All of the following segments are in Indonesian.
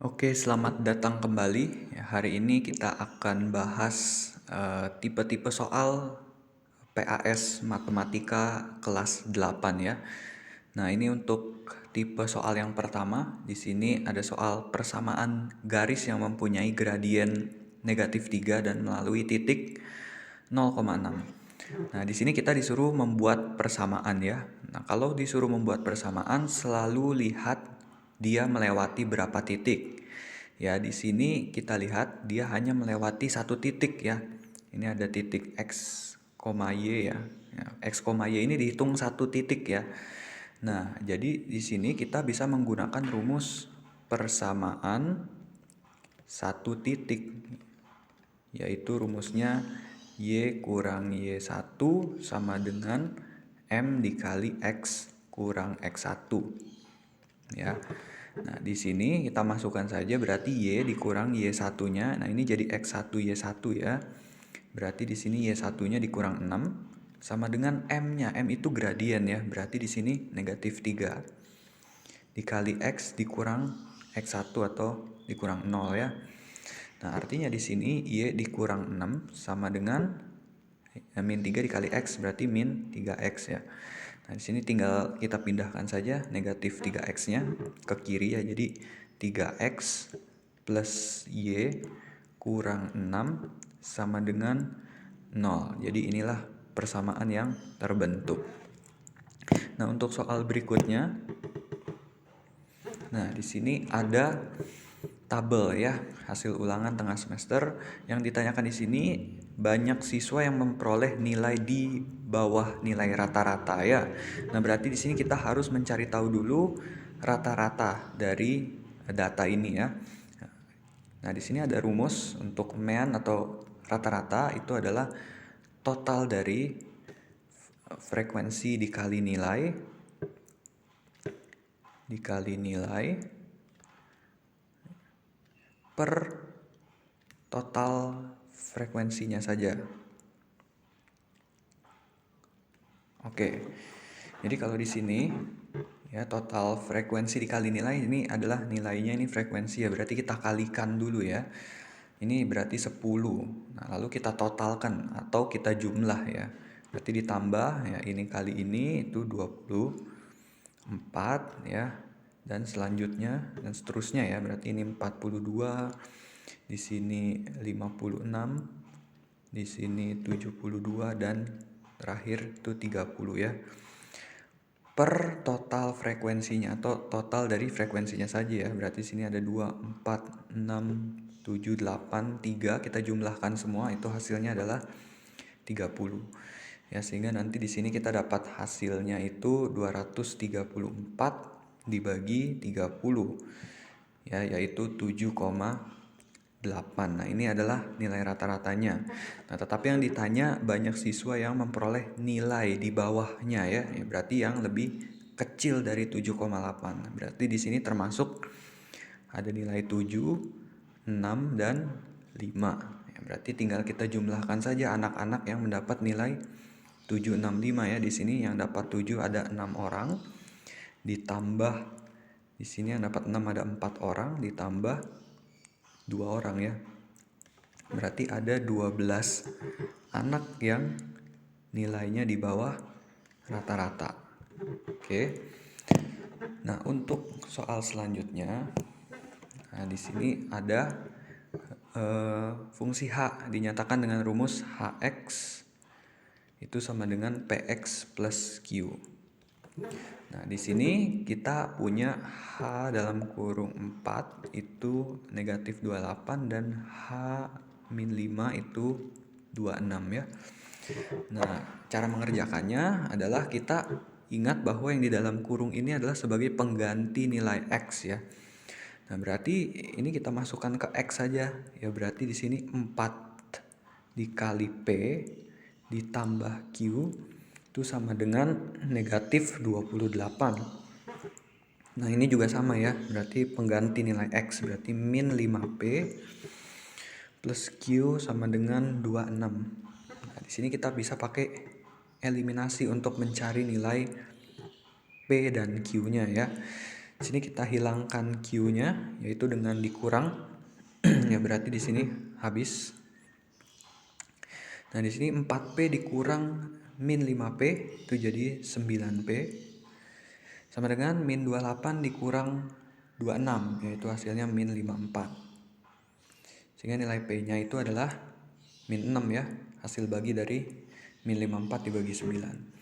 Oke, selamat datang kembali. Ya, hari ini kita akan bahas tipe-tipe soal PAS Matematika kelas 8 ya. Nah, ini untuk tipe soal yang pertama. Di sini ada soal persamaan garis yang mempunyai gradien negatif 3 dan melalui titik 0,6. Nah, di sini kita disuruh membuat persamaan ya. Nah, kalau disuruh membuat persamaan, selalu lihat dia melewati berapa titik. Ya, di sini kita lihat dia hanya melewati satu titik ya. Ini ada titik X, Y ya. X, Y ini dihitung satu titik ya. Nah, jadi di sini kita bisa menggunakan rumus persamaan satu titik, yaitu rumusnya Y kurang Y1 sama dengan M dikali X kurang X1 ya. Nah, di sini kita masukkan saja berarti Y dikurang Y1-nya. Nah, ini jadi X1 Y1 ya. Berarti di sini Y1-nya dikurang 6 sama dengan M-nya. M itu gradien ya. Berarti di sini negatif 3 dikali X dikurang X1 atau dikurang 0 ya. Nah, artinya di sini Y dikurang 6 sama dengan min 3 dikali X berarti min 3X ya. Nah, di sini tinggal kita pindahkan saja negatif 3X-nya ke kiri ya. Jadi 3X plus Y kurang 6 sama dengan 0. Jadi inilah persamaan yang terbentuk. Nah, untuk soal berikutnya. Nah, di sini ada tabel ya, hasil ulangan tengah semester. Yang ditanyakan di sini banyak siswa yang memperoleh nilai di bawah nilai rata-rata ya. Nah, berarti di sini kita harus mencari tahu dulu rata-rata dari data ini ya. Nah, di sini ada rumus untuk mean atau rata-rata itu adalah total dari frekuensi dikali nilai per total frekuensinya saja. Oke. Jadi kalau di sini ya total frekuensi dikali nilai ini adalah nilainya ini frekuensi ya. Berarti kita kalikan dulu ya. Ini berarti 10. Nah, lalu kita totalkan atau kita jumlah ya. Berarti ditambah ya ini kali ini itu 24 ya. Dan selanjutnya dan seterusnya ya. Berarti ini 42, di sini 56, di sini 72 dan terakhir itu 30 ya. Per total frekuensinya atau total dari frekuensinya saja ya. Berarti sini ada 2, 4, 6, 7, 8, 3. Kita jumlahkan semua itu hasilnya adalah 30. Ya, sehingga nanti di sini kita dapat hasilnya itu 234 dibagi 30. Ya, yaitu 7,8. Nah, ini adalah nilai rata-ratanya. Nah, tetapi yang ditanya banyak siswa yang memperoleh nilai di bawahnya ya. Berarti yang lebih kecil dari 7,8. Berarti di sini termasuk ada nilai 7, 6 dan 5. Ya, berarti tinggal kita jumlahkan saja anak-anak yang mendapat nilai 7, 6, 5 ya. Di sini yang dapat 7 ada 6 orang. Ditambah di sini yang dapat 6 ada 4 orang ditambah 2 orang ya. Berarti ada 12 anak yang nilainya di bawah rata-rata. Oke. Nah, untuk soal selanjutnya, nah di sini ada fungsi H dinyatakan dengan rumus Hx itu sama dengan Px plus Q. Nah, di sini kita punya H dalam kurung 4 itu negatif 28 dan H min 5 itu 26 ya. Nah, cara mengerjakannya adalah kita ingat bahwa yang di dalam kurung ini adalah sebagai pengganti nilai X ya. Nah, berarti ini kita masukkan ke X saja. Ya, berarti di sini 4 dikali P ditambah Q itu sama dengan negatif 28. Nah, ini juga sama ya. Berarti pengganti nilai X. Berarti min 5P plus Q sama dengan 26. Nah, di sini kita bisa pakai eliminasi untuk mencari nilai P dan Q-nya ya. Di sini kita hilangkan Q-nya, yaitu dengan dikurang. Ya berarti di sini habis. Nah, di sini 4P dikurang min 5P itu jadi 9P. Sama dengan min 28 dikurang 26, yaitu hasilnya min 54. Sehingga nilai P-nya itu adalah min 6 ya, hasil bagi dari min 54 dibagi 9.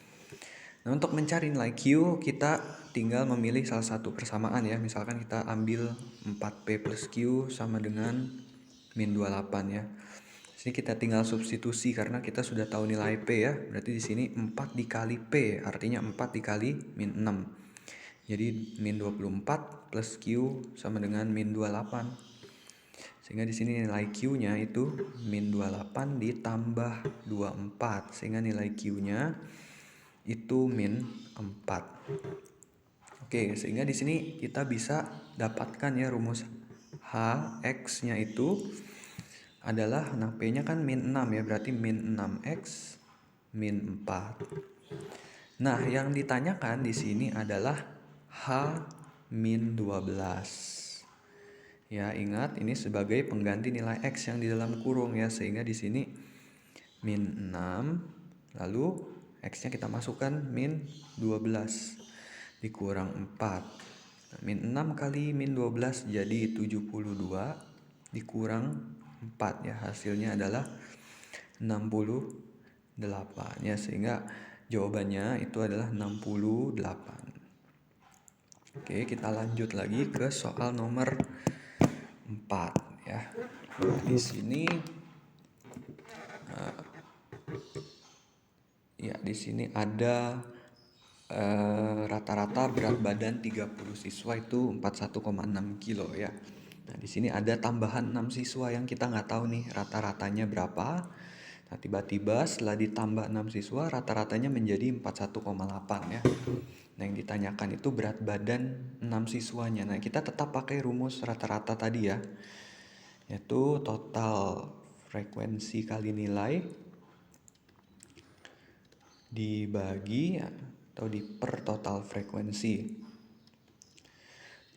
Nah, untuk mencari nilai Q, kita tinggal memilih salah satu persamaan ya. Misalkan kita ambil 4P plus Q sama dengan min 28 ya. Di sini kita tinggal substitusi karena kita sudah tahu nilai P ya. Berarti di sini 4 dikali P, artinya 4 dikali min 6. Jadi min 24 plus Q sama dengan min 28. Sehingga di sini nilai Q-nya itu min 28 ditambah 24. Sehingga nilai Q-nya itu min 4. Oke, sehingga di sini kita bisa dapatkan ya rumus H, X-nya itu adalah, nah P-nya kan min 6 ya, berarti min 6X min 4. Nah, yang ditanyakan di sini adalah H min 12. Ya, ingat ini sebagai pengganti nilai X yang di dalam kurung ya, sehingga di sini min 6, lalu X-nya kita masukkan min 12 dikurang 4. Nah, min 6 kali min 12 jadi 72 dikurang 4 ya, hasilnya adalah 68 ya, sehingga jawabannya itu adalah 68. Oke, kita lanjut lagi ke soal nomor 4 ya. Di sini di sini ada rata-rata berat badan 30 siswa itu 41,6 kilo ya. Nah, di sini ada tambahan 6 siswa yang kita nggak tahu nih rata-ratanya berapa. Nah, tiba-tiba setelah ditambah 6 siswa rata-ratanya menjadi 41,8 ya. Nah, yang ditanyakan itu berat badan 6 siswanya. Nah, kita tetap pakai rumus rata-rata tadi ya, yaitu total frekuensi kali nilai dibagi atau per total frekuensi.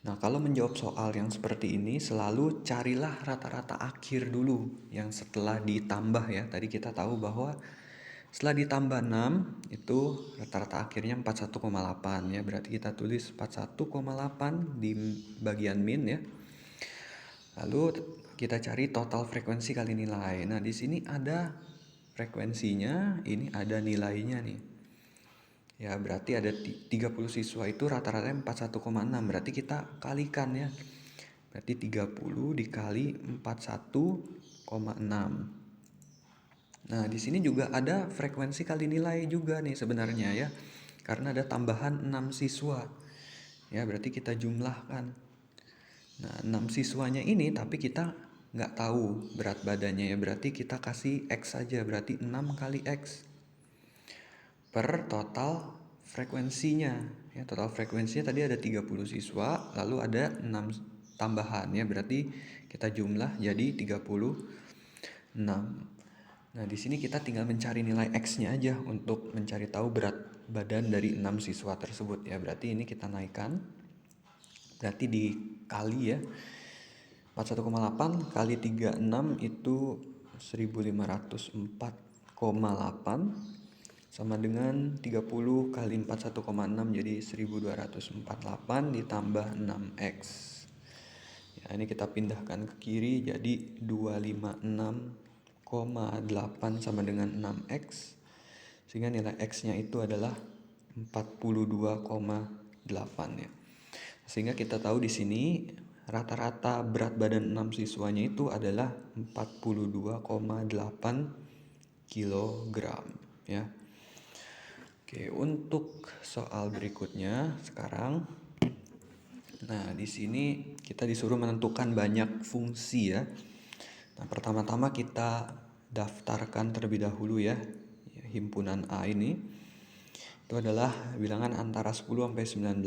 Nah, kalau menjawab soal yang seperti ini selalu carilah rata-rata akhir dulu yang setelah ditambah ya. Tadi kita tahu bahwa setelah ditambah 6 itu rata-rata akhirnya 41,8 ya. Berarti kita tulis 41,8 di bagian min ya. Lalu kita cari total frekuensi kali nilai. Nah, di sini ada frekuensinya, ini ada nilainya nih. Ya, berarti ada 30 siswa itu rata-rata 41,6. Berarti kita kalikan ya. Berarti 30 dikali 41,6. Nah, di sini juga ada frekuensi kali nilai juga nih sebenarnya ya. Karena ada tambahan 6 siswa. Ya, berarti kita jumlahkan. Nah, 6 siswanya ini tapi kita nggak tahu berat badannya ya. Berarti kita kasih X saja. Berarti 6 kali X per total frekuensinya ya. Total frekuensinya tadi ada 30 siswa, lalu ada 6 tambahan ya, berarti kita jumlah jadi 36. Nah, di sini kita tinggal mencari nilai X-nya aja untuk mencari tahu berat badan dari 6 siswa tersebut ya. Berarti ini kita naikkan, berarti dikali ya, 41,8 kali 36 itu 1504,8 sama dengan 30 kali 41,6 jadi 1248 ditambah 6X. Ya, ini kita pindahkan ke kiri jadi 256,8 sama dengan 6X. Sehingga nilai X-nya itu adalah 42,8 ya. Sehingga kita tahu di sini rata-rata berat badan 6 siswanya itu adalah 42,8 kilogram ya. Oke, untuk soal berikutnya sekarang. Nah, di sini kita disuruh menentukan banyak fungsi ya. Nah, pertama-tama kita daftarkan terlebih dahulu ya, himpunan A ini. Itu adalah bilangan antara 10 sampai 19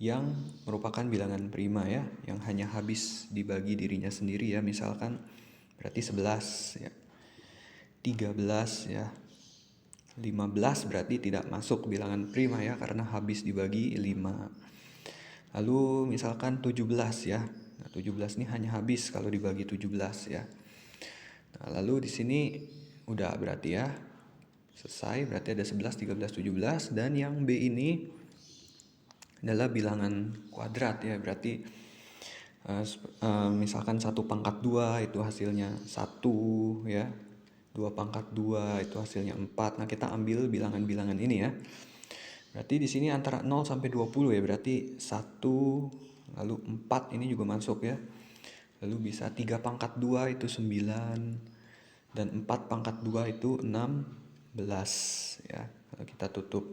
yang merupakan bilangan prima ya, yang hanya habis dibagi dirinya sendiri ya. Misalkan berarti 11 ya. 13 ya. 15 berarti tidak masuk bilangan prima ya, karena habis dibagi 5. Lalu misalkan 17 ya. Nah, 17 ini hanya habis kalau dibagi 17 ya. Nah, lalu di sini udah berarti ya. Selesai, berarti ada 11, 13, 17 dan yang B ini adalah bilangan kuadrat ya. Berarti misalkan 1/2 itu hasilnya 1 ya. 2/2 itu hasilnya 4. Nah, kita ambil bilangan-bilangan ini ya. Berarti di sini antara 0 sampai 20 ya. Berarti 1, lalu 4 ini juga masuk ya. Lalu bisa 3/2 itu 9 dan 4/2 itu 16 ya. Kalau kita tutup.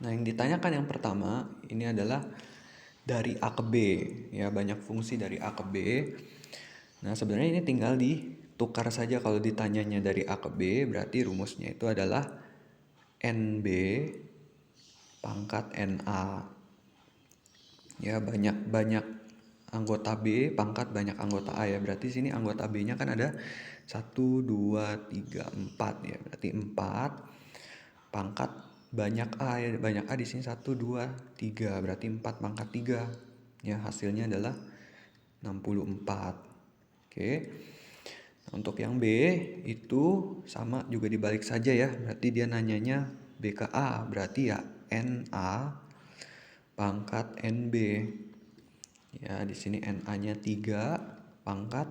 Nah, yang ditanyakan yang pertama ini adalah dari A ke B ya, banyak fungsi dari A ke B. Nah, sebenarnya ini tinggal ditukar saja. Kalau ditanyanya dari A ke B, berarti rumusnya itu adalah NB pangkat NA. Ya, banyak anggota B pangkat banyak anggota A ya. Berarti sini anggota B-nya kan ada 1, 2, 3, 4 ya. Berarti 4 pangkat banyak A ya. Banyak A di sini 1, 2, 3. Berarti 4 pangkat 3. Ya, hasilnya adalah 64. Oke. Nah, untuk yang B itu sama juga dibalik saja ya. Berarti dia nanyanya BKA. Berarti ya NA pangkat NB. Ya, di sini NA-nya 3 pangkat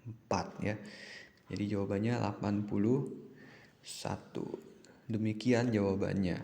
4 ya. Jadi jawabannya 81. Demikian jawabannya.